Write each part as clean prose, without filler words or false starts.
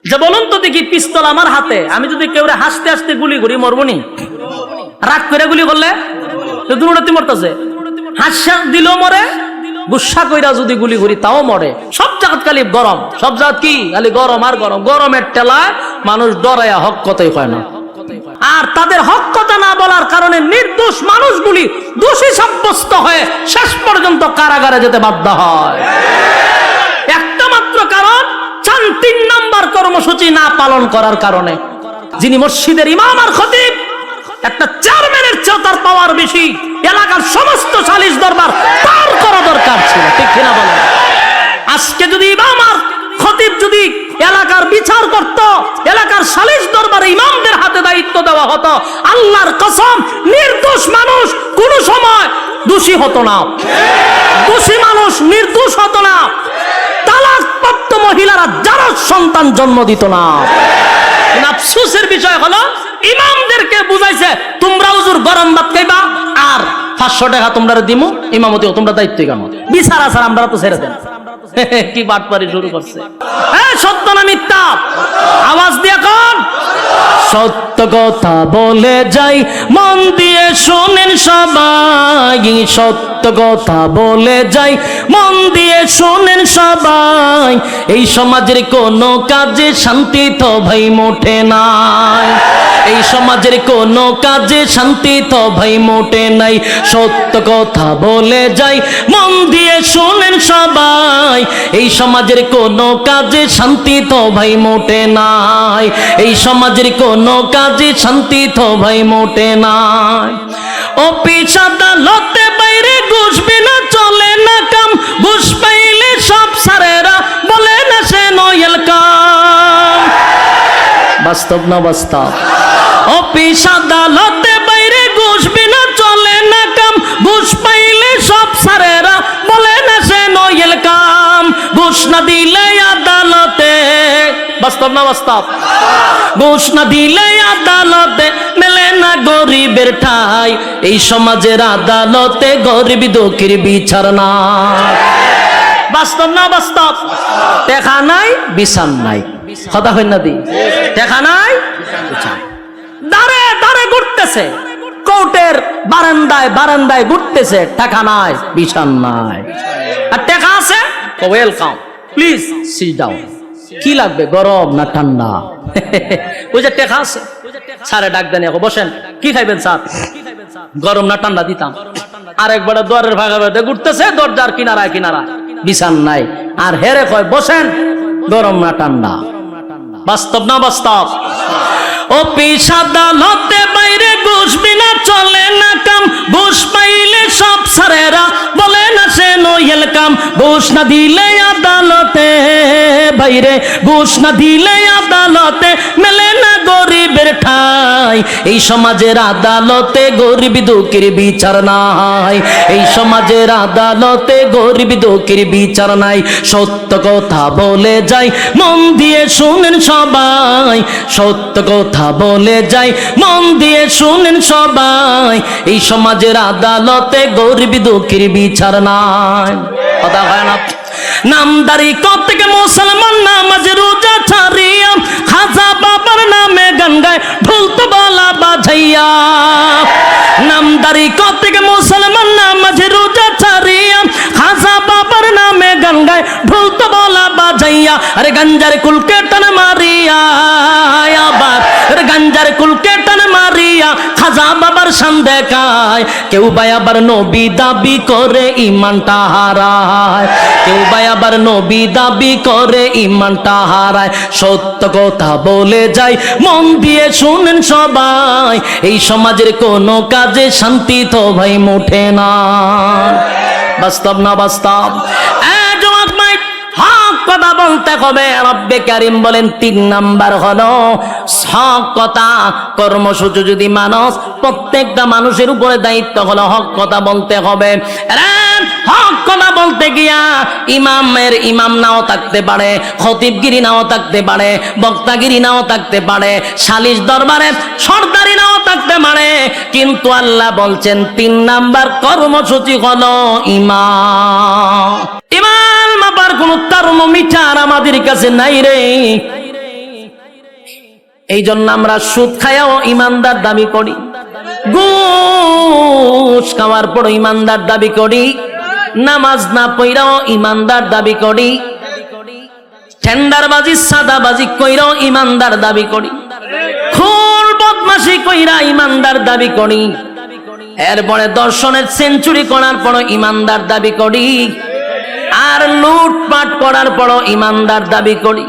যে বলুন তো দেখি, পিস্তল আমার হাতে, আমি যদি কেউ হাসতে হাসতে গুলি করি মরবনি? রাগ করে গুলি করলে দুর্নীতি মরতেছে, হাস্যাস দিলেও মরে, গুসা কইরা যদি গুলি করি তাও মরে। সব জায়গা খালি গরম, সব জায়গা কি খালি গরম আর গরম। গরমের ঠেলায় মানুষ ডরাইয়া হক কথাই কয় না। আর তাদের হক কথা না বলার কারণে নির্দোষ মানুষগুলি দোষী সাব্যস্ত হয়ে শেষ পর্যন্ত কারাগারে যেতে বাধ্য হয়। একটা মাত্র কারণ, 3 নাম্বার কর্মসূচি না পালন করার কারণে। যিনি মসজিদের ইমাম আর খতিব, একটা চেয়ারম্যানের চেয়ে তার পাওয়ার বেশি, এলাকার সমস্ত সালিশ দরবার পার করা দরকার ছিল, ঠিক কিনা বলেন? আজকে যদি ইমাম আর খতিব যদি এলাকার বিচার করত, এলাকার সালিশ দরবারে ইমামদের হাতে দায়িত্ব দেওয়া হতো, আল্লাহর কসম নির্দোষ মানুষ কোন সময় দোষী হতো না, দোষী মানুষ নির্দোষ হতো না, তালাকপ্রাপ্ত মহিলারা যারা সন্তান জন্ম দিত না। আফসোসের বিষয় হলো ইমামদেরকে বুঝাইছে, তোমরা হুজুর গরম ভাত খাইবা আর 500 টাকা তোমরা দিমু, ইমামতিও তোমরা দায়িত্ব কেন, বিচার আসার আমরা তো ছেড়ে দেন। কি বাটপারি শুরু করছে। সত্য না মিথ্যা? আওয়াজ দিয়ে কোন? সত্য কথা বলে যাই, মন দিয়ে শোনেন সবাই। সত্য কথা বলে যাই, মন দিয়ে শোনেন সবাই। এই সমাজের কোনো কাজে শান্তি তো ভাই মোটে নাই, এই সমাজের কোনো কাজে শান্তি তো ভাই মোটে নাই। সত্য কথা বলে যাই, মন দিয়ে শোনেন সবাই। এই সমাজের কোনো কাজে শান্তি তো ভাই মোটে নাই, এই সমাজের কোনো কাজে শান্তি তো ভাই মোটে নাই। অফিস আদালতে বাইরে ঘুষ বিনা চলে না কাম, ঘুষ পাইলে সব স্যারেরা বলে না সে ওয়েলকাম। বাস্তব না বাস্তব? অফিস আদালতে বাইরে ঘুষ বিনা চলে না কাম, ঘুষ পাইলে সব স্যারেরা বলে না সে ওয়েলকাম। ঘুষ না দিলে আদালতে, বাস্তব না বাস্তব? ঘুষ না দিলে আদালতে মেলে না গরিবের ঠাই। এই সমাজের আদালতে গরিব দুঃখীর বিচার না। বাস্তব না বাস্তব? দেখা নাই বিচার নাই, কথা হয় না দি? দেখা নাই দাঁড়ে দাঁড়ে ঘুরতেছে, কোর্টের বারান্দায় বারান্দায় ঘুরতেছে, টাকা নাই বিচার নাই। আর টাকা আছে, ওয়েলকাম, প্লিজ সিট ডাউন। কি লাগবে, গরম না ঠান্ডা? ওই যে টেকা আছে, স্যারে ডাক দেন, বসেন, কি খাইবেন স্যার? গরম না ঠান্ডা দিতাম। আরেকবার দুয়ারের ভাগা ভাগে ঘুরতেছে, দরজার কিনারায় কিনারা, বিছান নাই। আর হেরে কয় বসেন, গরম না ঠান্ডা। বাস্তব না বাস্তব? অফিস আদালতে বাইরে ঘুষ বিনা চলে না কাম, ঘুষ পাইলে সব স্যারেরা বলে না সে ওয়েলকাম। ঘুষ না দিলে আদালতে বাইরে, ঘুষ না দিলে আদালতে মেলে না গরিবের ঠাই। এই সমাজের আদালতে গরিব দুঃখীর বিচার নাই, এই সমাজের আদালতে গরিব দুঃখীর বিচার নাই। সত্য কথা বলে যাই, মন দিয়ে শুনেন সবাই। সত্য কথা বলে যাই, মন দিয়ে শুনেন সবাই। এই সমাজের আদালতে গরিব দুঃখীর বিচার নাই। কথা হয় না? নামদারি কত থেকে মুসলমান নামাজ রোজা ছাড়িয়া, খাজা বাবার নামে গান গায় ঢোল তো বালা বাজাইয়া। নামদারি কত থেকে মুসলমান নামাজ রোজা ছাড়িয়া, খাজা বাবার নামে গান গায় ঢোল তো বালা বাজাইয়া। আরে গঞ্জার কুলকে টান মারিয়া, আবার গঞ্জার কুলকে টান মারিয়া খাজা বাবার শান দেখায়। কেউ ভাই আবার নবী দাবি করে ইমানটা হারায়, কেউ ভাই আবার নবী দাবি করে ইমানটা হারায়। সত্য কথা বলে যাই, মন দিয়ে শুনেন সবাই। এই সমাজের কোনো কাজে শান্তি তো ভাই মোটে না। বাস্তব না বাস্তব? কথা বলতে হবে। রব্বে কারীম বলেন 3 নাম্বার হলো হক কথা। কর্মসূচি যদি মানুষ, প্রত্যেকটা মানুষের উপরে দায়িত্ব হলো হক কথা বলতে হবে। হক কথা বলতে গিয়া ইমামের ইমাম নাও থাকতে পারে, খতিবগিরি নাও থাকতে পারে, বক্তাগিরি নাও থাকতে পারে, সালিশ দরবারে সরদারি নাও থাকতে পারে, কিন্তু আল্লাহ বলছেন 3 নাম্বার কর্মসূচি হলো ইমাম। ইমান মাপার কোন থার্মোমিটার আমাদের কাছে নাই রে। এই জন্য আমরা সুদ খায়াও ইমানদার দাবি করি, ঘুষ খাওয়ার পর ইমানদার দাবি করি, নামাজ না পড়াও ইমানদার দাবি করি, টেন্ডারবাজি সাদাবাজি কইরাও ইমানদার দাবি করি, খুন বদমাশি কইরা ইমানদার দাবি করি, এরপরে দর্শনের সেঞ্চুরি করার পর ইমানদার দাবি করি, আর লুটপাট করার পর ইমানদার দাবি করি।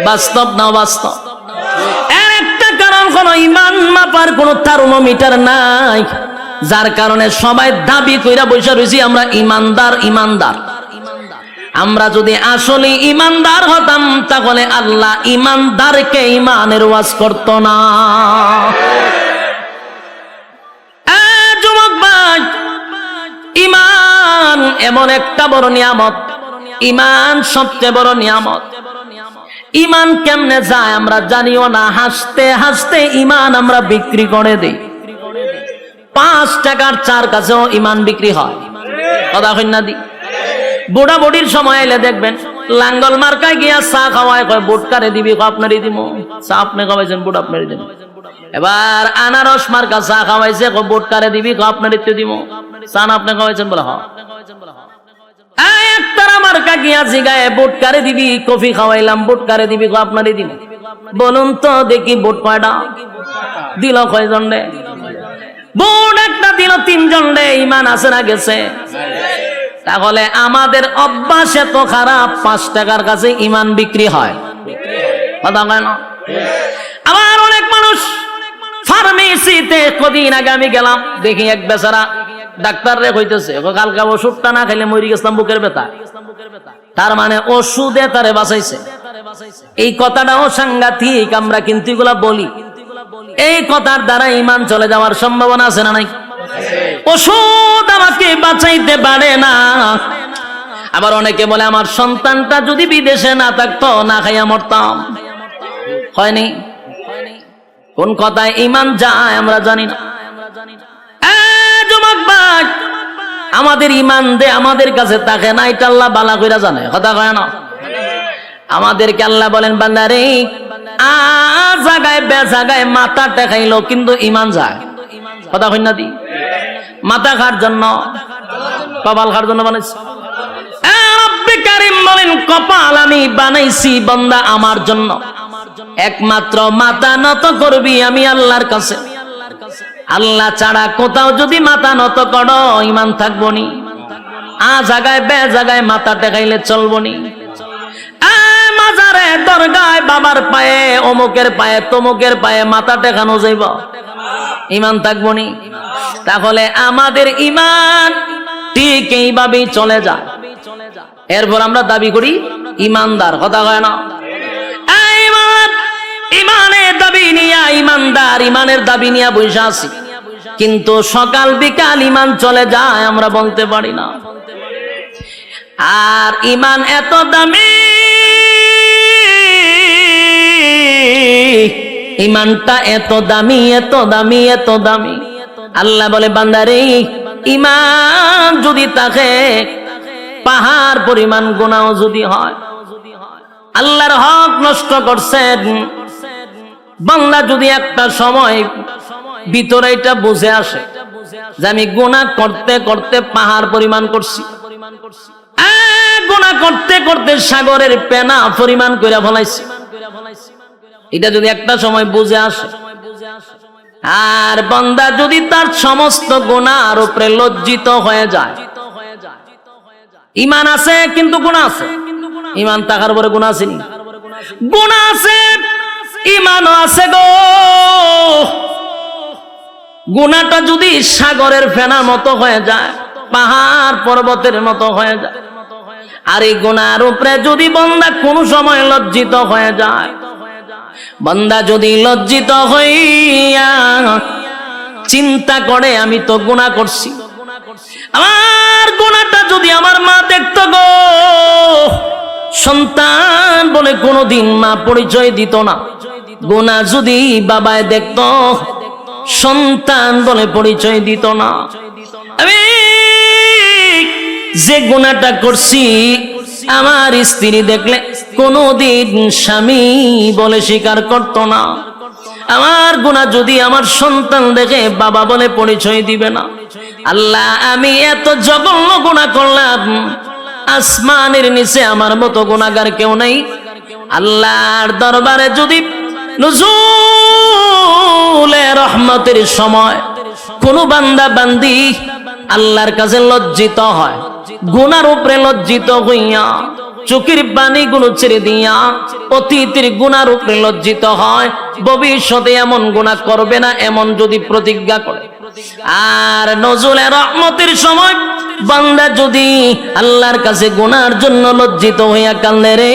বাস্তব না বাস্তব? এর একটা কারণ হলো ইমান মাপার কোনো থার্মোমিটার নাই, যার কারণে সবাই দাবি কইরা বসে রয়েছি আমরা ইমানদার ইমানদার। আমরা যদি আসলে ইমানদার হতাম তাহলে আল্লাহ ইমানদারকে ইমানের ওয়াজ করত না। যুবক ভাই, ইমান এমন একটা বড় নিয়ামত, ইমান সবচেয়ে বড় নিয়ামত। ইমান কেমনে যায় আমরা জানিও না, হাসতে হাসতে ইমান আমরা বিক্রি করে দিই। 5 টাকার চার কাছেও ইমান বিক্রি হয়, কথা কই না দি? বুড়া বুড়ির সময় এলে দেখবেন লাঙ্গল মার্কায় গিয়া চা খাওয়ায়, কয় বুট কারে দিবি, আপনারই দিব। চা আপনি খাওয়াইছেন, বুট আপনারই দিব। এবার আনারস মার্কা চা খাওয়াইছে, বুট কারে দিবি, আপনারই তো দিব। চা আপনি খাওয়াইছেন বলে হ্যাঁ। একতারা মার্কা গিয়া জিগায় বুট কারে দিবি, কফি খাওয়াইলাম, বুট কারে দিবি, আপনারই দিব। বলুন তো দেখি বুট কয়টা দিল, কয়জন রে? বুট একটা দিল 3 জন রে। ইমান আছে না গেছে? তাহলে আমাদের অভ্যাস এত খারাপ, 5 টাকার কাছে ইমান বিক্রি হয়, কথা কয় না? আবার অনেক মানুষ ফার্মেসিতে, কদিন আগে আমি গেলাম, দেখি এক বেচারা ডাক্তার রে কইতেছে কালকা ওষুধটা না খাইলে মরি গেছিলাম বুকের ব্যথা। তার মানে ওষুধে তারে বাঁচাইছে। এই কথাটাও সাংঘাতিক, আমরা কিন্তু এগুলা বলি। এই কথার দ্বারা ইমান চলে যাওয়ার সম্ভাবনা আছে না নাই? ওষুধ আমাকে বাঁচাইতে পারে না। আবার অনেকে বলে আমার সন্তানটা যদি বিদেশে না থাকতো না খাইয়া মরতাম। হয়নি? কোন কথায় ইমান যায় আমরা জানি না। যুবক ভাই, আমাদের ইমান দে আমাদের কাছে থাকে না, এটা আল্লাহ বালা কইরা জানে, কথা কয় না? আমাদেরকে আল্লাহ বলেন বান্দারে জায়গায় বে জায়গায় মাথা টেকাইলো কিন্তু ইমান যায়, কথা কই না দি? মাথা খার জন্য, কপাল খার জন্য বানাইছি। রব্বে কারীম বলেন কপাল আমি বানাইছি বান্দা আমার জন্য, একমাত্র মাথা নত করবি আমি আল্লাহর কাছে। আল্লাহ ছাড়া কোথাও যদি মাথা নত করো ইমান থাকবো নি। জায়গায় বে জায়গায় মাথা টেকাইলে চলবো নি। মাজারে দরগায় বাবার পায়ে, অমুকের পায়ে, তমুকের পায়ে মাথা টেকানো যাইব, ইমান থাকবো নি? তাহলে আমাদের ইমান ঠিক এইভাবেই চলে যায়। এরপর আমরা দাবি করি ইমানদার, কথা কয় না? ইমানের দাবি নিয়া ইমানদার, ইমানের দাবি নিয়া বসে আছি, কিন্তু সকাল বিকাল ইমান চলে যায় আমরা বলতে পারি না। আর ইমান এত দামি, ইমানটা এত দামি, এত দামি, এত দামি। আল্লাহ বলে বান্দারে ইমান যদি থাকে পাহাড় পরিমাণ গুনাহ যদি হয়, আল্লাহর হক নষ্ট করছেন, বান্দা যদি একটা সময় ভিতরে এটা বুঝে আসে যে আমি গুনাহ করতে করতে পাহাড় পরিমাণ করছি, গুনাহ করতে করতে সাগরের পেনা পরিমাণ কইরা ফলাইছি, এটা যদি একটা সময় বুঝে আসে, আর বান্দা যদি তার সমস্ত গুনাহর উপরে লজ্জিত হয়ে যায়, ইমান আছে কিন্তু গুনাহ আছে, ইমান থাকার পরে গুনাহ আছে নি? গুনাহ আছে, ইমানও আছে গো। গুনাহটা যদি সাগরের ফেনার মতো হয়ে যায়, পাহাড় পর্বতের মতো হয়ে যায়, আর এই গুনাহর উপরে যদি বান্দা কোনো সময় লজ্জিত হয়ে যায়, বান্দা যদি লজ্জিত হইয়া চিন্তা করে আমি তো গুনাহ করছি, আমার গুনাহটা যদি আমার মা দেখতো গো, সন্তান বলে কোনোদিন মা পরিচয় দিত না, গুনাহ যদি বাবায় দেখতো সন্তান বলে পরিচয় দিত না। আমি যে গুনাহটা করছি আমার স্ত্রী দেখলে কোনদিন স্বামী বলে স্বীকার করত না। আমার গুনাহ যদি আমার সন্তান দেখে বাবা বলে পরিচয় দিবে না। আল্লাহ, আমি এত জঘন্য গুনাহ করলাম, আসমানের নিচে আমার মতো গুনাহগার কেউ নাই। আল্লাহর দরবারে যদি নুজুলে রহমতের সময় কোন বান্দা বান্দি আল্লাহর কাছে লজ্জিত হয়, গুনার উপরে লজ্জিত হইয়া চোখের পানি গুলো ছেড়ে দিয়া অতীতের গুনার উপরে লজ্জিত হয়, ভবিষ্যতে এমন গুনাহ করবে না এমন যদি প্রতিজ্ঞা করে, আর নজুলে রহমতের সময় বান্দা যদি আল্লাহর কাছে গুনার জন্য লজ্জিত হইয়া কান্দে রে,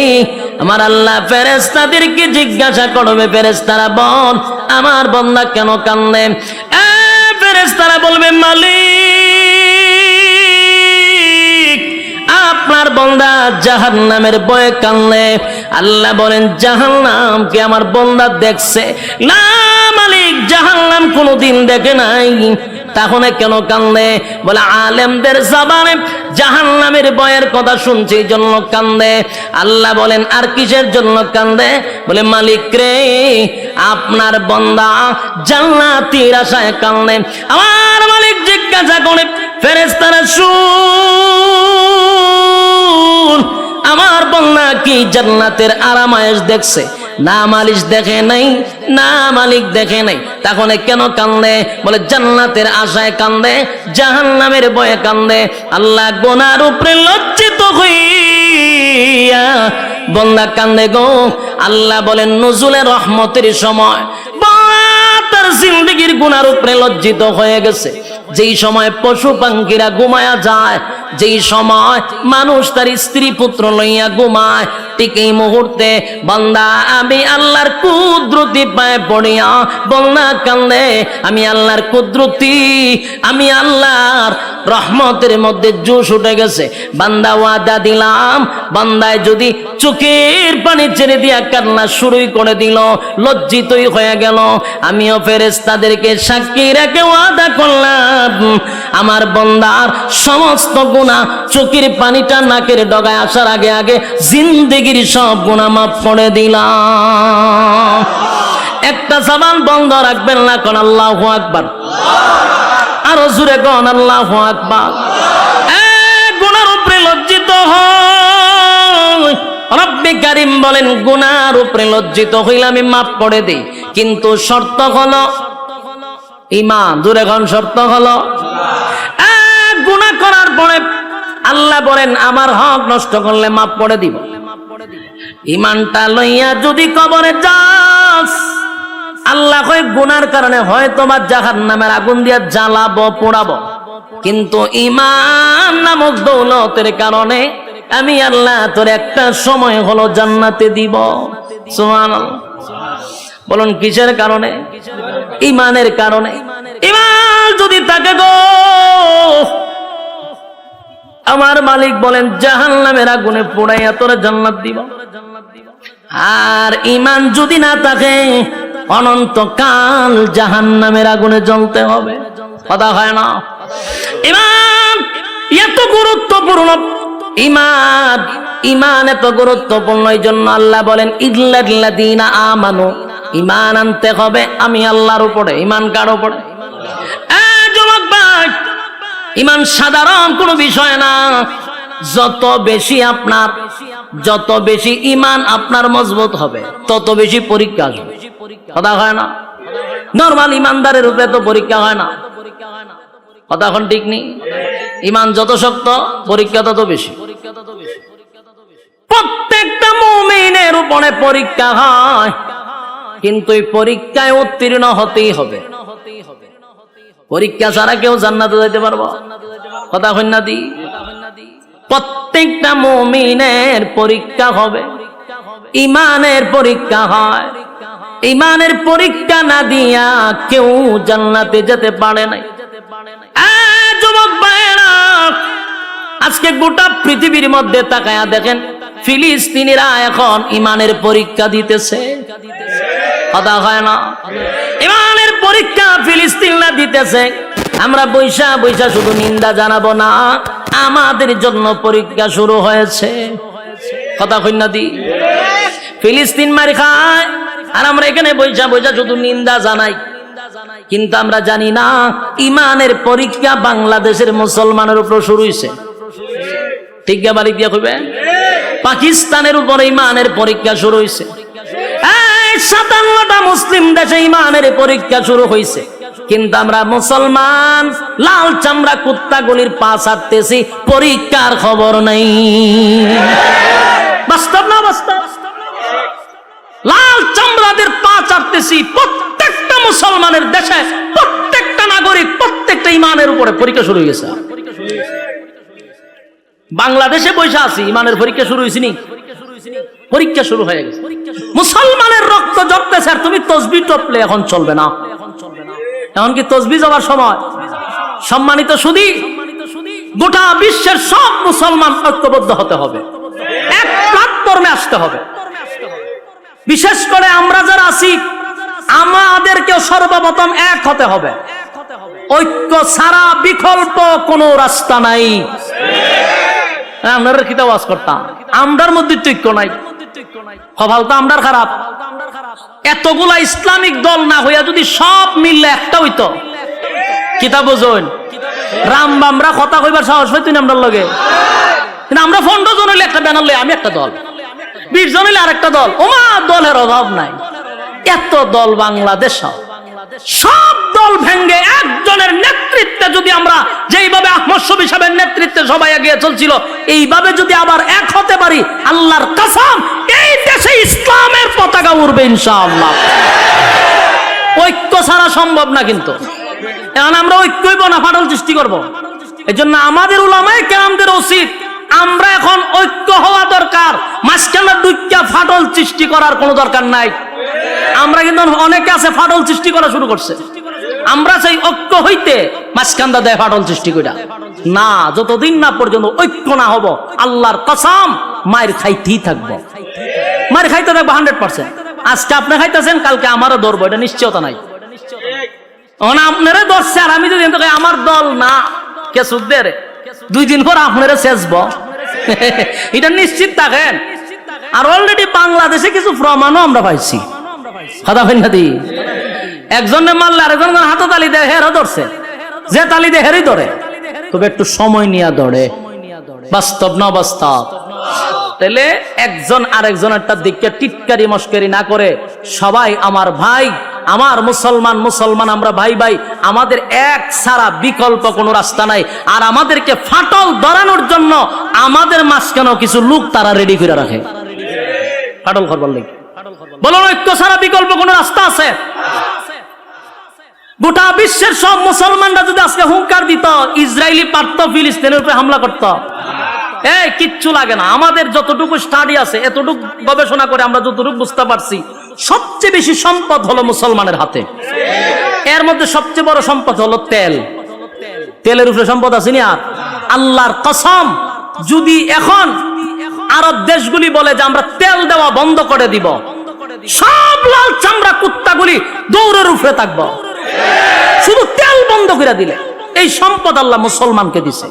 আমার আল্লাহ ফেরেশতাদেরকে জিজ্ঞাসা করবে, ফেরেশতারা বল আমার বান্দা কেন কান্দে? ফেরেশতারা বলবে, মালিক আপনার বান্দা জাহান্নামের ভয়ে কান্দে। আল্লাহ বলেন, জাহান্নামকে আমার বান্দা দেখছে? না মালিক, জাহান্নাম কোনোদিন দেখে নাই। তাহলে কেন কান্দে? বলে আলেমদের জবানে জাহান্নামের ভয়ের কথা শুনছে এই জন্য কান্দে। আল্লাহ বলেন, আর কিসের জন্য কান্দে? বলে মালিক রে, আপনার বান্দা জান্নাতের আশায় কান্দে। আমার মালিক জিজ্ঞাসা করে, ফেরেশতারা শুন, আমার বান্দা কি জান্নাতের আরামায়েশ দেখছে? না মালিক দেখে নাই, না মালিক দেখে নাই। তাহলে কেন কান্দে? বলে জান্নাতের আশায় কান্দে, জাহান্নামের ভয়ে কান্দে। আল্লাহ গুনার উপরে লজ্জিত হইয়া বান্দা কান্দে গো। আল্লাহ বলেন, নুজুলে রহমতের সময় তার জিন্দেগির গুনার উপরে লজ্জিত হয়ে গেছে। যেই সময় পশু পাখিরা ঘুমায়া যায়, যেই সময় মানুষ তার স্ত্রী পুত্র লইয়া ঘুমায়, ঠিক এই মুহূর্তে বান্দা আমি আল্লাহর কুদরতি পায়ে পড়িয়া বান্দা কান্দে। আমি আল্লাহর কুদরতি, আমি আল্লাহর রহমতের মধ্যে জোশ উঠে গেছে। বান্দা ওয়াদা দিলাম, বান্দায় যদি চোখের পানি ছেড়ে দিয়া কান্না শুরুই করে দিল, লজ্জিতই হয়ে গেল, আমিও ফেরেশতাদেরকে সাক্ষী রেখে ওয়াদা করলাম আমার বান্দার সমস্ত গুনাহ চোখের পানিটা নাকের ডগায় আসার আগে আগে জিন্দেগির সব গুনাহ মাফ করে দিলাম। একটা জবান বন্ধ রাখবেন না, কোন আল্লাহু আকবার। আরো জোরে কোন আল্লাহু আকবার। গুনার উপরে লজ্জিত হয়, রব্বে কারীম বলেন গুনার উপরে লজ্জিত হইলে আমি মাফ করে দেই, কিন্তু শর্ত হলো ঈমান। জোরে কোন শর্ত হলো? গুনাহ করার পরে আল্লাহ বলেন আমার হক নষ্ট করলে মাফ করে দিব। ঈমানটা লইয়া যদি কবরে যাস, আল্লাহ কয় গুনার কারণে হয়তো বা জাহান্নামের আগুন দিয়া জ্বালাবো, পোড়াবো, কিন্তু ঈমান নামক দৌলতের কারণে আমি আল্লাহ তোর একটা সময় হলো জান্নাতে দিব। সুবহানাল্লাহ। বলুন কিসের কারণে? ঈমানের কারণে। ঈমান যদি থাকে গো, আমার মালিক বলেন জাহান্নামের আগুনে পোড়াইয়া তোরা জান্নাত দিব। আর ঈমান যদি না থাকে অনন্তকাল জাহান্নামের আগুনে জ্বলতে হবে। কথা হয় না? ঈমান এত গুরুত্বপূর্ণ, ঈমান ঈমান এত গুরুত্বপূর্ণ, এই জন্য আল্লাহ বলেন ইল্লাল্লাযীনা আমানু, ঈমান আনতে হবে আমি আল্লাহর উপরে। ঈমান কার উপরে? যুবক ভাই, ঈমান সাধারণ কোনো বিষয় না। যত বেশি ঈমান আপনার মজবুত হবে, তত বেশি পরীক্ষা আসবে। কথা হয় না? নরমাল ঈমানদারের উপরে তো পরীক্ষা হয় না। কথা এখন ঠিক নেই? ঈমান যত শক্ত, পরীক্ষা তত বেশি। প্রত্যেকটা মুমিনের উপরে পরীক্ষা হয়, কিন্তু এই পরীক্ষায় উত্তীর্ণ হতেই হবে। পরীক্ষা ছাড়া কেউ জান্নাতে যেতে পারবো? কথা হয় না দি? প্রত্যেকটা মুমিনের পরীক্ষা হবে, ঈমানের পরীক্ষা হয়। ঈমানের পরীক্ষা না দিয়া কেউ জান্নাতে যেতে পারে নাই। যুবক ভাইরা, আজকে গোটা পৃথিবীর মধ্যে তাকায়া দেখেন, ফিলিস্তিনিরা এখন ঈমানের পরীক্ষা দিতেছে। কথা হয় না? ঈমানের পরীক্ষা ফিলিস্তিনরা দিতেছে। আমরা বৈশা বৈশা শুধু নিন্দা জানাবো না, আমাদের জন্য পরীক্ষা শুরু হয়েছে। কথা কই না দি? ফিলিস্তিন মারি খায় আর আমরা এখানে বইসা বইসা শুধু নিন্দা জানাই, কিন্তু আমরা জানি না ইমানের পরীক্ষা বাংলাদেশের মুসলমানের উপর শুরু হয়েছে। ঠিক বাড়ি দিয়া কইবে পাকিস্তানের উপরে ইমানের পরীক্ষা শুরু হয়েছে। 57টা মুসলিম দেশে ইমানের পরীক্ষা শুরু হয়েছে, কিন্তু আমরা মুসলমান লাল চামড়া কুত্তাগুলির পা ছাড়তেছি, পরীক্ষার খবর নাই। বাস্তব না বাস্তব? লাল চামড়াদের পা চাড়তেছি প্রত্যেকটা মুসলমানের দেশে, প্রত্যেকটা নাগরিক, প্রত্যেকটা ইমানের উপরে পরীক্ষা শুরু হয়ে গেছে। বাংলাদেশে বসে আছি, ইমানের পরীক্ষা শুরু হয়েছে নি? পরীক্ষা শুরু হয়ে গেছে। মুসলমানের রক্ত জপতেছে আর তুমি তসবিহ টপলে এখন চলবে না। এখন কি তসবিহ যাওয়ার সময়? সম্মানিত সুধী, গোটা বিশ্বের সব মুসলমান ঐক্যবদ্ধ হতে হবে, এক প্ল্যাটফর্মে আসতে হবে। বিশেষ করে আমরা যারা আছি, আমাদেরকে সর্বপ্রথম এক হতে হবে। ঐক্য ছাড়া বিকল্প কোনো রাস্তা নাই। আপনারা কি আওয়াজ করতাম? আমরার মধ্যে ঐক্য নাই, কপাল তো আমরার খারাপ। এতগুলা ইসলামিক দল না হইয়া যদি সব মিললে একটা হইতো, কিতাব বোঝেন রাম বামরা কথা কইবার সাহস পাইতুন আমরার লগে। কিন্তু আমরা 15 জন হইলে একটা ব্যানার লই, আমি একটা দল, 20 জন হইলে আরেকটা দল। ওমা দলের অভাব নাই। এত দল বাংলাদেশ, সব দল ভেঙ্গে একজনের নেতৃত্বে যদি আমরা যেইভাবে আহমদ শফী সাহেবের নেতৃত্বে সবাই এগিয়ে চলছিল, এইভাবে যদি আবার এক হতে পারি, আল্লাহর কসম এই দেশে ইসলামের পতাকা উড়বে ইনশাআল্লাহ। ঐক্য ছাড়া সম্ভব না। কিন্তু এখন আমরা ঐক্যই না ফাটল সৃষ্টি করব। এই জন্য আমাদের উলামায়ে কেরামদের উচিত, আমরা এখন ঐক্য হওয়া দরকার। মাঝখানে দুইটা ফাটল সৃষ্টি করার কোনো দরকার নাই। আমরা কিন্তু অনেকে আছে ফাটল সৃষ্টি করা শুরু করছে। আমরা চাই ঐক্য হইতে, মাঝখানটা দেয় ফাটল সৃষ্টি কইরা না। যতদিন না পর্যন্ত ঐক্য না হব, আল্লাহর কসম মায়ের খাইতেই থাকবো, মায়ের খাইতে থাকবো 100%। আজকে আপনি খাইতেছেন, কালকে আমারও ধরবো, এটা নিশ্চয়তা নাই। আপনারা ধরছে আর আমি যদি আমার দল না কে সুদের 2 দিন পর আপনারা শেষব, এটা নিশ্চিত থাকেন। আর অলরেডি বাংলাদেশে কিছু প্রমাণও আমরা পাইছি। কথা হয় না দি? একজনে মারলে আরেকজন হাতে তালি দেয়, হেরও ধরছে, যে তালি দেয় হেরই ধরে, তবে একটু সময় নিয়ে ধরে। বাস্তব না বাস্তব? তাহলে একজন আরেকজনেরটা দিকে টিটকারি মস্করি না করে সবাই আমার ভাই, আমার মুসলমান মুসলমান, আমরা ভাই ভাই, আমাদের এক ছাড়া বিকল্প কোনো রাস্তা নাই। আর আমাদেরকে ফাটল ধরানোর জন্য আমাদের মাঝখানেও কিছু লোক তারা রেডি করে রাখে ফাটল করবার লাগে। বলুন, ঐক্য ছাড়া বিকল্প কোনো রাস্তা আছে? গোটা বিশ্বের সব মুসলমানরা যদি আজকে হুঙ্কার দিত, ইসরায়েলি পারত ফিলিস্তিনের উপরে হামলা করত, এই কিচ্ছু লাগে না। আমাদের যতটুকু স্টাডি আছে, এতটুকু গবেষণা করে আমরা যতটুকু বুঝতে পারছি, সবচেয়ে বেশি সম্পদ হলো মুসলমানের হাতে। এর মধ্যে সবচেয়ে বড় সম্পদ হলো তেল। তেলের উপরে সম্পদ আছে না? আল্লাহর কসম, যদি এখন আরব দেশগুলি বলে যে আমরা তেল দেওয়া বন্ধ করে দিব, সব লাল চামড়া কুত্তাগুলি দৌড়ের উপরে থাকবো। শুধু তেল বন্ধ করে দিলে এই সম্পদ আল্লাহ মুসলমানকে দিছে।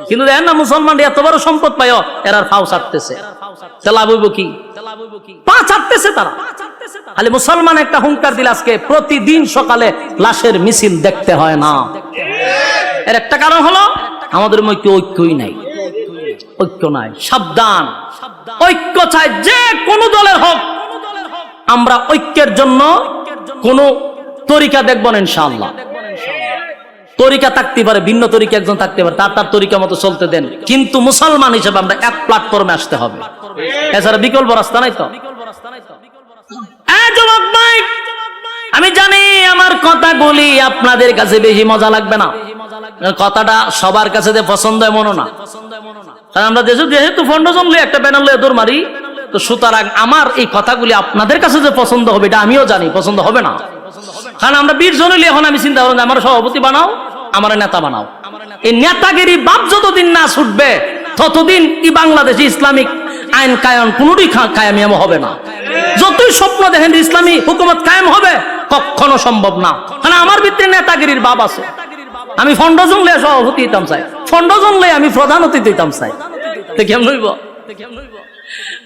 কিন্তু দেখেন না, মুসলমান এত বড় সম্পদ পায়, এরা ফাও ছাড়তেছে। লাভ হইব কি? পা ছাড়তেছে তারা। খালি মুসলমান একটা হুঙ্কার দিলে আজকে প্রতিদিন সকালে লাশের মিছিল দেখতে হয় না। এর একটা কারণ হলো আমাদের মধ্যে ঐক্যই নাই। ঐক্য নাই, সাবধান। ঐক্য চাই যে কোনো দলের হোক, আমরা ঐক্যের জন্য কোন তরিকা দেখব না ইনশাআল্লাহ। তরিকা থাকতে পারে, ভিন্ন তরিকা একজন থাকতে পারে, তার তরিকা মতো চলতে দেন, কিন্তু মুসলমান হিসেবে আমরা এক প্ল্যাটফর্মে আসতে হবে। এছাড়া বিকল্প রাস্তা নাই তো। আমি জানি আমার কথাগুলি আপনাদের কাছে বেশি মজা লাগবে না, কথাটা সবার কাছে যে পছন্দ এমনও না। কারণ আমরা যেহেতু 15 জন লয়ে একটা ব্যানার লয়ে দৌড় মারি, তো সুতরাং আমার এই কথাগুলি আপনাদের কাছে যে পছন্দ হবে এটা আমিও জানি পছন্দ হবে না। কারণ আমরা 20 জন হইলে এখন আমি চিন্তা করলাম আমার সভাপতি বানাও, আমার নেতা বানাও। এই নেতাগিরি বাপ যতদিন না ছুটবে ততদিন এই বাংলাদেশে ইসলামিক আইন কায়েম কোনোটি কায়েম হবে না। যতই স্বপ্ন দেখেন ইসলামী হুকুমত কায়েম হবে, কখনো সম্ভব না। কারণ আমার ভিতরে নেতাগিরির বাপ আছে। আমি 15 জন লয়ে সভাপতি হইতাম চাই, 15 জন লয়ে আমি প্রধান অতিথি হইতাম চাই, তো কেমন হইব?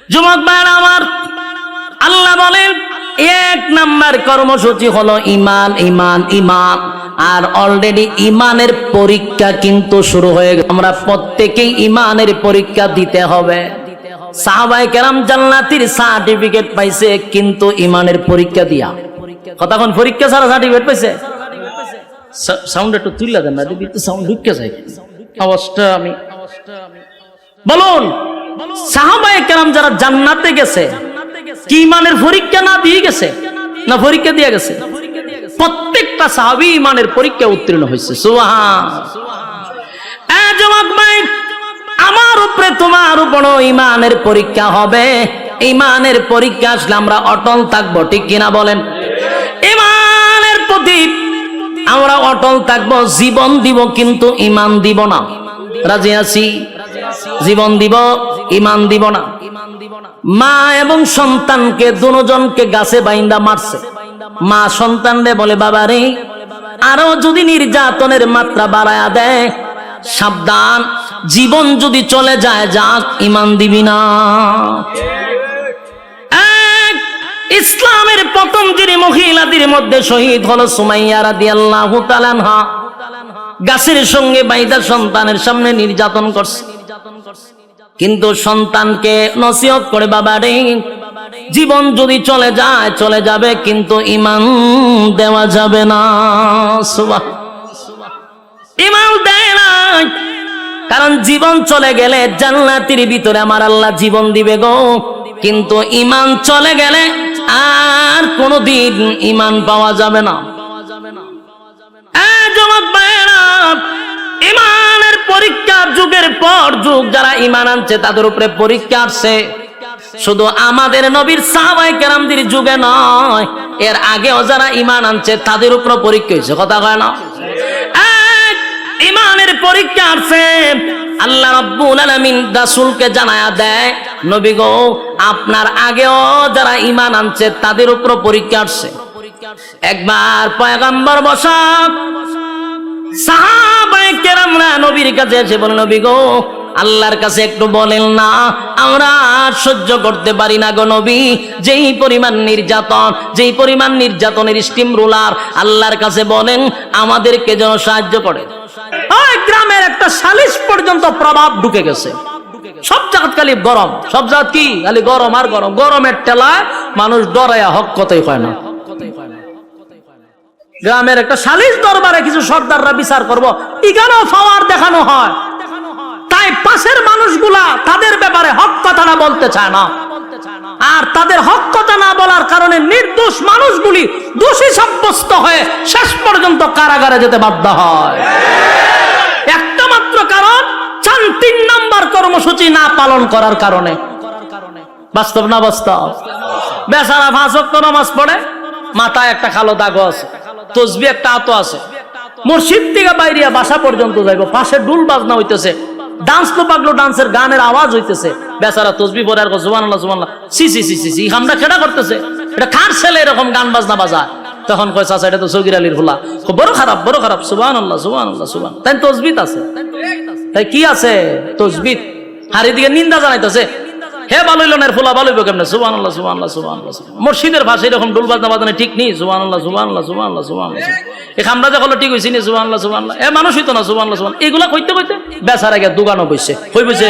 যুবক ভাইরা আমার, আল্লাহ বলেন 1 নাম্বার কর্মসূচি হলো ইমান, ইমান, ইমান। আর অলরেডি ইমানের পরীক্ষা কিন্তু শুরু হয়ে গেছে। আমরা প্রত্যেকেই ইমানের পরীক্ষা দিতে হবে। সাহাবায়ে কেরাম জান্নাতীর সার্টিফিকেট পাইছে কিন্তু ইমানের পরীক্ষা দিয়া। কতক্ষণ পরীক্ষা ছাড়া সার্টিফিকেট পাইছে? সাউন্ড একটু তুইলা দেন না, দিদি তো সাউন্ড ঢুকে যায় আওয়াজটা। আমি বলুন, সাহাবায়ে কেরাম যারা জান্নাতে গেছে কি ইমানের পরীক্ষা না দিয়ে গেছে, না পরীক্ষা দিয়ে গেছে? প্রত্যেকটা সাহাবী ইমানের পরীক্ষা উত্তীর্ণ হয়েছে। সুবহানাল্লাহ। যুবক ভাই, আমার উপরে তোমার উপর ইমানের পরীক্ষা হবে। ইমানের পরীক্ষা আসলে আমরা অটল থাকবো, ঠিক কিনা বলেন? ইমানের প্রতি আমরা অটল থাকবো, জীবন দিব কিন্তু ইমান দিব না। রাজি আছি? জীবন দিব, ইমান দিব না। মা এবং সন্তানকে দুজনকে গাছে বাইন্দা মারছে। মা সন্তানরে বলে, বাবা রে, আরো যদি নির্যাতনের মাত্রা বাড়ায়া দেয়, সাবধান, জীবন যদি চলে যায়, যাক, ইমান দিবি না। ইসলামের প্রথম যিনি মহিলাদের মধ্যে শহীদ হলো সুমাইয়া রাদিয়াল্লাহু তাআলা আনহা। গাছের সঙ্গে বাইদা সন্তানের সামনে নির্যাতন করছে, কিন্তু সন্তানকে নসিহত করে, বাবা রে, জীবন যদি চলে যায় চলে যাবে, কিন্তু ইমান দেওয়া যাবে না। ইমান দেয় না, কারণ জীবন চলে গেলে জান্নাতের ভিতরে আমার আল্লাহ জীবন দিবে গো, কিন্তু ইমান চলে গেলে আর কোনদিন ইমান পাওয়া যাবে না। ইমানের পরীক্ষা যুগের পর যুগ যারা ইমান আনছে তাদের উপরে পরীক্ষা আসছে। শুধু আমাদের নবীর সাহাবায়ে কেরামদের যুগে নয়, এর আগেও যারা ইমান আনছে তাদের উপর পরীক্ষা হয়েছে। কথা কয় না? ইমানের পরীক্ষা আসছে। আল্লাহ রাব্বুল আলামিন রাসূলকে জানায়া দেয়, নবী গো, আপনার আগেও যারা ইমান আনছে তাদের উপর পরীক্ষা আসছে। একবার পয়গম্বর বসা সাহাবায়ে কেরামরা নবীর কাছে এসে বলেন, নবী গো, আল্লাহর কাছে একটু বলেন না, আমরা সহ্য করতে পারি না গো নবী, যেই পরিমাণ নির্যাতন, যেই পরিমাণ নির্যাতনের স্টিম রোলার, আল্লাহর কাছে বলেন আমাদেরকে যেন সাহায্য করে। ওই গ্রামের একটা সালিশ পর্যন্ত প্রভাব ঢুকে গেছে। সব জায়গা খালি গরম, সব জায়গা কি খালি গরম আর গরম। গরমের ঠেলায় মানুষ ডরায়া হক কথাই হয় না। গ্রামের একটা সালিশ দরবারে কিছু সর্দাররা বিচার করবো, এখানেও পাওয়ার দেখানো হয়। তাই পাশের মানুষগুলা তাদের ব্যাপারে হক কথাটা বলতে চায় না, আর তাদের হক কথা না বলার কারণে নির্দোষ মানুষগুলি দোষী সাব্যস্ত হয়ে শেষ পর্যন্ত কারাগারে যেতে বাধ্য হয়। একটা মাত্র কারণ, 3 নাম্বার কর্মসূচি না পালন করার কারণে। বাস্তব না বাস্তব? বেচারা 5 ওয়াক্ত নামাজ পড়ে, মাথায় একটা কালো দাগ আছে, তসবিহ একটা আতো আছে, মসজিদ থেকে বাইরে বাসা পর্যন্ত যাইব, পাশে ডুল বাজনা হইতেছে, ডান্স তো পাগলো ডান্সের গানের আওয়াজ হইতেছে, বেচারা তসবিহ পড়ে আর সুবহানাল্লাহ সুবহানাল্লাহ, সি সি সি সি সি, আমরা কেডা করতেছে, এটা কার ছেলে এরকম গান বাজনা বাজায়? তখন কয়, চাচা এটা তো সগীর আলীর ফুলা। বড় খারাপ, বড় খারাপ, সুবহানাল্লাহ সুবহানাল্লাহ সুবহান। তাই তসবিহ আছে, তাই কি আছে? তসবিহ। আর এদিকে নিন্দা জানাইতেছে, হে ভালো হইল না, ফুলা ভালো হইব কেমনে? সুবহানাল্লাহ সুবহানাল্লাহ সুবহানাল্লাহ। মসজিদের ভাষা এরকম ডুল বাজনা বাজানো ঠিক নেই। সুবহানাল্লাহ সুবহানাল্লাহ সুবহানাল্লাহ সুবহানাল্লাহ। এই খামরা যে হলো ঠিক হইছে নি? সুবহানাল্লাহ সুবহানাল্লাহ। এ মানুষ হইতো না? সুবহানাল্লাহ সুবহানাল্লাহ। এগুলা কইতে কইতে বেচারা গিয়া দোকানও বইছে, কই বইছে?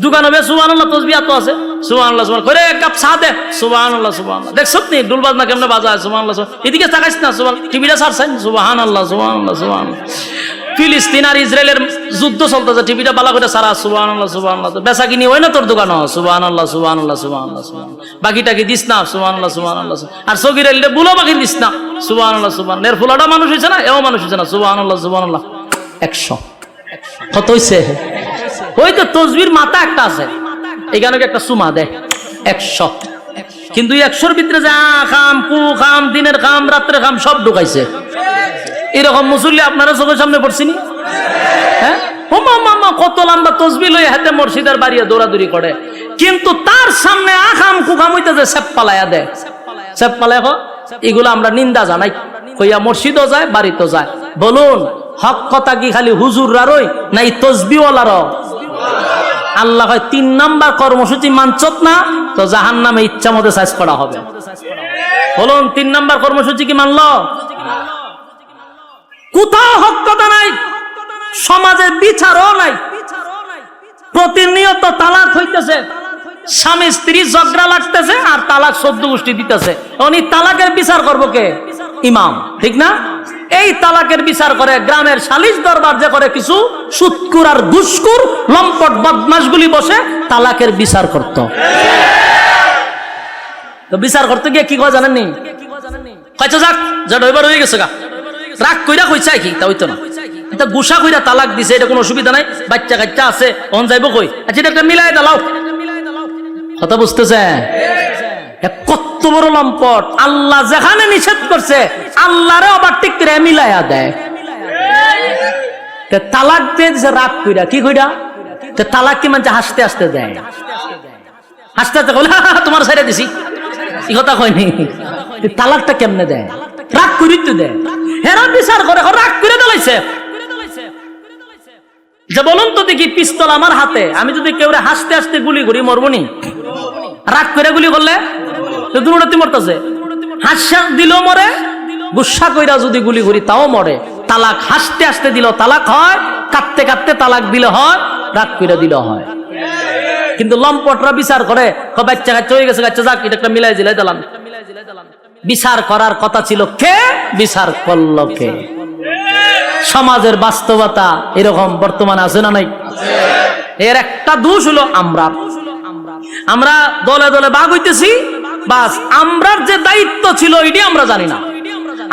দোকানও বে সুবহানাল্লাহ তসবিহ তো আছে, সুবহানাল্লাহ সুবহানাল্লাহ করে এক কাপ চা দে, সুবহানাল্লাহ সুবহানাল্লাহ। দেখছত নি ডুল বাজনা কেমনে বাজায়? সুবহানাল্লাহ সুবহানাল্লাহ। এদিকে তাকাইছ না? সুবহানাল্লাহ। টিভিটা ছাড়ছেন? সুবহানাল্লাহ সুবহানাল্লাহ সুবহানাল্লাহ। ফিলিস্তিন আর ইসরায়েলের যুদ্ধ চলতেছে, টিভিটা বালা করে সারা, সুবহানাল্লাহ সুবহানাল্লাহ। বেচা কিনি হয় না তোর দোকানও? সুবহানাল্লাহ সুবহানাল্লাহ সুবহানাল্লাহ সুবহানাল্লাহ। বাকিটা কি দিস না? সুবহানাল্লাহ সুবহানাল্লাহ। আর সগীর আলীরে বুলো বাকি দিস না? সুবহানাল্লাহ সুবহানাল্লাহ। এর ফুলাটা মানুষ হইছে না? এও মানুষ হইছে না? সুবহানাল্লাহ সুবহানাল্লাহ। 100 কত হইছে? ওই তো তসবির মাথা একটা আছে, এখানে একটা সুমা দেয় 100, কিন্তু 100-র ভিতরে যে খাম, কু খাম, দিনের খাম, রাত্রে খাম সব ঢুকাইছে। এরকম মুসল্লি আপনারা চোখের সামনে পড়ছিনি? হ্যাঁ, কত লম্বা তসবিহ লই হাতে মসজিদের বাড়িয়ে দৌড়াদৌড়ি করে, কিন্তু তার সামনে আখাম কুখাম হইতেছে সেপ পালাইয়া দেয়, সেপ পালাইয়া। এগুলো আমরা নিন্দা জানাই, কইয়া মসজিদও যায়, বাড়িতেও যায়। বলুন, হক কথা কি খালি হুজুররারই না এই তসবিহওয়ালারও? আল্লাহ হয় 3 নাম্বার কর্মসূচি মানছত না তো জাহান্নামে ইচ্ছা মতো সাইজ করা হবে। বলুন 3 নাম্বার কর্মসূচি কি মানলো? কোথাও হক কথা নাই, সমাজের বিচারও নাই, প্রতিনিয়ত তালাক হইতেছে, স্বামী স্ত্রী ঝগড়া লাগতেছে আর তালাক 14 গোষ্ঠী দিতেছে। উনি তালাকের বিচার করবো কে? ইমাম, ঠিক না? এই তালাকের বিচার করে গ্রামের সালিশ দরবার যে করে কিছু সুৎকুর আর ঘুষখোর লম্পট বদমাশগুলি বসে তালাকের বিচার করত। তো বিচার করতে গিয়ে কি কয় জানেননি? কয়টা যাক যেটা এবার হয়ে গেছে গা, রাগ কইরা কইছে কি তা হইতো না, এটা গুসা কইরা তালাক দিছে, এটা কোনো অসুবিধা নাই, বাচ্চা কাচ্চা আছে, অন যাইব কই, আচ্ছা এটা একটা মিলাই দাও। কথা বুঝতেছে? কত বড় লম্পট! আল্লাহ যেখানে নিষেধ করছে আল্লাহরে আবার ঠিক করে মিলাইয়া দেয়। তালাক দিয়ে দিছে রাগ কইরা, কি কইরা? তালাক কি মানে হাসতে হাসতে দেয়, হাসতে হাসতে বলে তোমার ছেড়ে দিছি, এই কথা কয়নি। তালাকটা কেমনে দেয়? রাগ করি তো দেয়, হেরা বিচার করে রাগ করে দিলাইছে। যে বলুন তো দেখি, পিস্তল আমার হাতে, আমি যদি কেউ হাসতে হাসতে গুলি করি মরবনি? রাগ করে গুলি করলে তো দুটোতে মরতেছে। হাসা দিলেও মরে, গুসা কইরা যদি গুলি করি তাও মরে। তালাক হাসতে হাসতে দিল তালাক হয়, কাঁদতে কাঁদতে তালাক দিলে হয়, রাগ করে দিল হয়। কিন্তু লম্পটরা বিচার করে বাচ্চা কাচ্চা হয়ে গেছে, বাচ্চা যাক এটা একটা মিলাই জিলাই দিলাম। বিচার করার কথা ছিল কে? বিচার করলো কে? সমাজের বাস্তবতা এরকম বর্তমানে আছে না নাই? এর একটা দোষ হলো আমরা দলে দলে ভাগ হইতেছি, বাস আমরার যে দায়িত্ব ছিল এটি আমরা জানি না।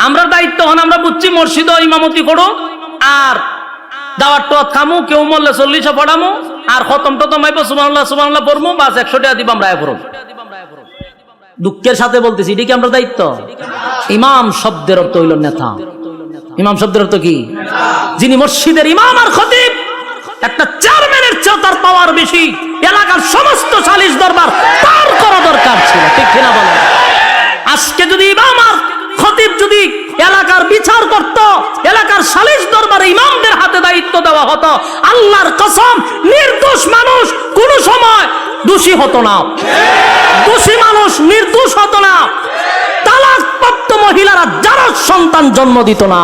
আমরা দায়িত্ব হন আমরা বুঝছি মসজিদ ইমামতি করো আর দাওয়াত টাওয়াত খামু, কেউ মরলে 40 পড়ামু আর খতম টতম আইব সুবহানাল্লাহ সুবহানাল্লাহ পড়মু, বাস 100 টাকা দিব আমরা পড়ব। দুঃখের সাথে বলতেছি এটি কি আমরা দায়িত্ব? ইমাম শব্দের অর্থ হইল নেতা। ইমাম শব্দের অর্থ কি? যিনি মসজিদের ইমাম আর খতিব, একটা চেয়ারম্যানের চেয়ে তার পাওয়ার বেশি। এলাকার সমস্ত সালিশ দরবার তার করা দরকার ছিল, ঠিক কিনা বলেন? আজকে যদি ইমাম আর খতিব যদি এলাকার বিচার করত, এলাকার সালিশ দরবারে ইমামদের হাতে দায়িত্ব দেওয়া হতো, আল্লাহর কসম নির্দোষ মানুষ কোন সময় দোষী হতো না, দোষী মানুষ নির্দোষ হতো না, তালাকপ্রাপ্ত মহিলারা যারা সন্তান জন্ম দিত না।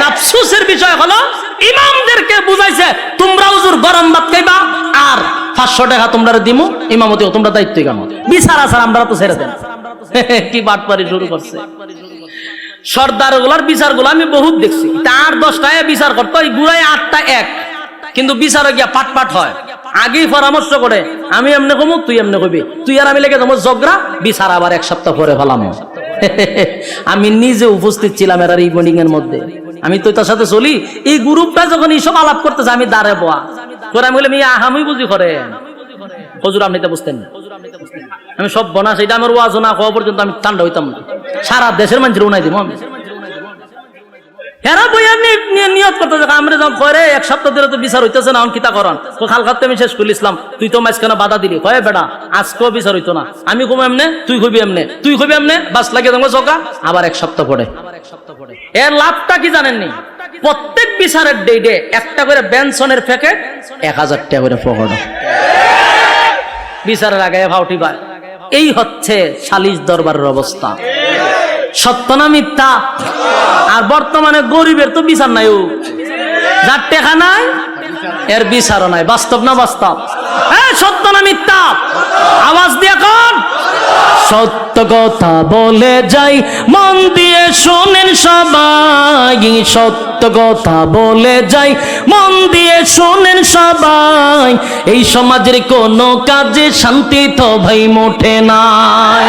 আফসোসের বিষয় হলো ইমামদেরকে বুঝাইছে তোমরা হুজুর গরম ভাত খাইবা আর 500 টাকা তোমরা দিমু, ইমামতি তোমরা দায়িত্ব কেন? বিচার আসার আমরা তো ছেড়ে দেন। কি বাটপারি শুরু করছে সর্দার গুলার বিচার গুলো আমি বহুত দেখছি। 8-10টায় বিচার করতো, এই গুড়ায় 8টা এক, কিন্তু বিচার গিয়া পাট পাট হয়। আগেই পরামর্শ করে আমি এমনি কমু, তুই এমনি কবি, তুই আর আমি লেগে যাবো ঝগড়া, বিচার আবার 1 সপ্তাহ পরে ফেলাম। আমি নিজে উপস্থিত ছিলাম এর এই মিটিং এর মধ্যে, আমি তো তার সাথে চলি। এই গ্রুপটা যখন এইসব আলাপ করতেছে আমি দাঁড়ে বোয়া করে, আমি বলি আমি বুঝি করে হুজুর আপনি তো বুঝতেন না, আমি সব বনা সেটা আমার ওয়াজ না হওয়া পর্যন্ত আমি ঠান্ডা হইতাম না, সারা দেশের মানুষের উনাই দিব আমি। হেরা বইয়া নিয়ত করতে আমরা যখন করে 1 সপ্তাহ ধরে তো বিচার হইতেছে না, কিতা করান খাল খাতে আমি শেষ করে ইসলাম, তুই তো মাঝখানে বাধা দিলি, কয়ে বেটা আজকেও বিচার হইতো না, আমি কমো এমনে, তুই কবি এমনে, তুই কবি এমনে, বাস লাগিয়ে দেবো চোখা, আবার 1 সপ্তাহ পরে। এর লাভটা কি জানেননি? প্রত্যেক বিচারের ডেটে একটা করে বেনসনের প্যাকেট 1000 টাকা করে পকেট, বিচারের আগে ভাউটি পায়। এই হচ্ছে সালিশ দরবারের অবস্থা। সত্য না মিথ্যা? আর বর্তমানে গরিবের তো বিচার নাই, যার টাকা নাই এর বিচারও নাই। বাস্তব না বাস্তব? সত্য না মিথ্যা? আওয়াজ দিয়ে কোন? সত্য কথা বলে যাই, মন দিয়ে শোনেন সবাই, সত্য কথা বলে যাই, মন দিয়ে শোনেন সবাই, এই সমাজের কোনো কাজে শান্তি তো ভাই মোটে নাই,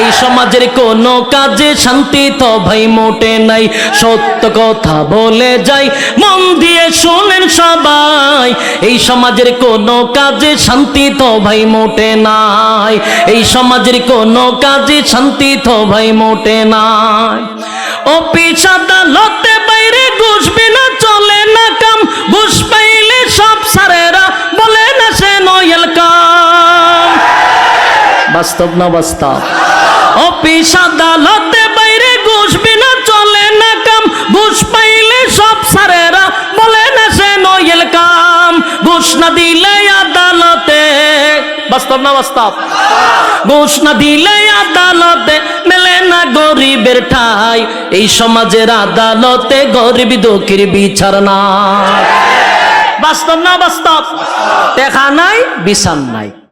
এই সমাজের কোনো কাজে শান্তি তো ভাই মোটে নাই। সত্য কথা বলে যাই, মন দিয়ে শোনেন সবাই, এই সমাজের কোনো কাজে শান্তি তো ভাই মোটে নাই, এই সমাজের কোনো কাজে শান্তি তো ভাই মোটে নাই। অফিস আদালতে বাইরে ঘুষ বিনা চলে না কাম, ঘুষ পাইলে সব সারেরা বলে না সে নয়েল কাম। বাস্তব না বাস্তব? অফিস আদালতে বাইরে ঘুষ বিনা চলে না কাম, ঘুষ পাইলে সব সারেরা বলে না সে নয়েল কাম। ঘুষ না দিলে না বাস্তব? ঘুষ না দিলে আদালতে মেলে না গরিবের ঠাই, এই সমাজের আদালতে গরিব দুঃখীর বিচার না। বাস্তব না বাস্তব? দেখা নাই, বিচার নাই।